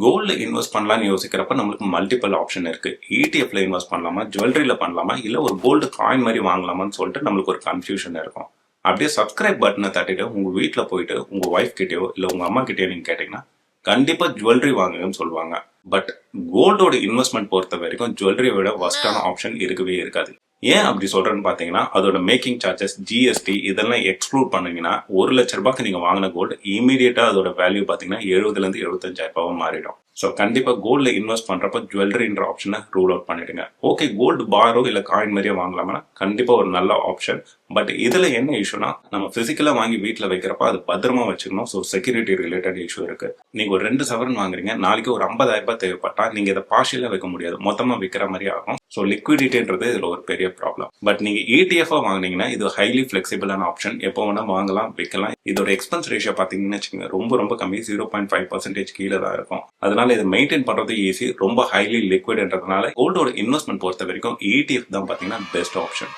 Gold invest பண்ணலாம்னு யோசிக்கிறப்ப நம்மளுக்கு multiple option இருக்கு. இடிஎஃப்ல இன்வெஸ்ட் பண்ணலாமா, ஜுவல்லரியில பண்ணலாமா, இல்ல ஒரு கோல்டு காயின் மாதிரி வாங்கலாமான்னு சொல்லிட்டு நம்மளுக்கு ஒரு கன்ஃபியூஷன் இருக்கும். அப்படியே சப்ஸ்கிரைப் பட்டனை தட்டிட்டு உங்க வீட்டில் போயிட்டு உங்க ஒய்ஃப் கிட்டயோ இல்ல உங்க அம்மா கிட்டயோ நீங்க கேட்டீங்கன்னா கண்டிப்பா ஜுவல்லரி வாங்குங்கன்னு சொல்லுவாங்க. பட் கோல்டோட இன்வெஸ்ட்மெண்ட் பொறுத்த வரைக்கும் ஜுவல்லரியை விட வஸ்டான ஆப்ஷன் இருக்கவே இருக்காது. ஏன் அப்படி சொல்றேன்னு பாத்தீங்கன்னா அதோட மேக்கிங் சார்ஜஸ், ஜிஎஸ்டி இதெல்லாம் எக்ஸ்க்ளூட் பண்ணீங்கன்னா 1,00,000 ரூபாய்க்கு நீங்க வாங்கின கோல்டு இமீடியட்டா அதோட வேல்யூ பாத்தீங்கன்னா 70,000 இருந்து 75,000 மாறிடும். ஸோ கண்டிப்பா கோல்ட்ல இன்வெஸ்ட் பண்றப்ப ஜுவல்லரின்ற ஆப்ஷனை ரூல் அவுட் பண்ணிடுங்க. ஓகே, கோல்டு பாரோ இல்ல காயின் மாதிரியே வாங்கலாம்னா கண்டிப்பா ஒரு நல்ல ஆப்ஷன். பட் இதுல என்ன இஷ்யூனா நம்ம பிசிக்கலா வாங்கி வீட்டுல வைக்கிறப்ப அது பத்திரமா வச்சுக்கணும். ஸோ செக்யூரிட்டி ரிலேட்டட் இஷ்யூ இருக்கு. நீங்க ஒரு 2 சவரன் வாங்குறீங்க, நாளைக்கு ஒரு 50,000 ரூபாய் தேவைப்பட்டா நீங்க இதை பார்ஷியலா வைக்க முடியாது, மொத்தமா விற்கிற மாதிரி ஆகும். ஸோ லிக்விடிட்டின்றது இதுல ஒரு பெரிய ப்ராப்ளம். பட் நீங்க ETF வாங்கினீங்கன்னா இது ஹைலி ஃபிளெக்சிபிளான ஆப்ஷன். எப்போ வேணா வாங்கலாம், விற்கலாம். இதோட எக்ஸ்பென்ஸ் ரேஷியோ பாத்தீங்கன்னு வச்சுக்கோங்க ரொம்ப கம்மி, 0.5% கீழே தான் இருக்கும். அதனால இதை மெயின்டைன் பண்றது ஈஸி, ரொம்ப ஹைலி லிக்விட்ன்றதுனால கோல்டோட இன்வெஸ்ட்மெண்ட் பொறுத்த வரைக்கும் ETF தான் பாத்தீங்கன்னா பெஸ்ட் ஆப்ஷன்.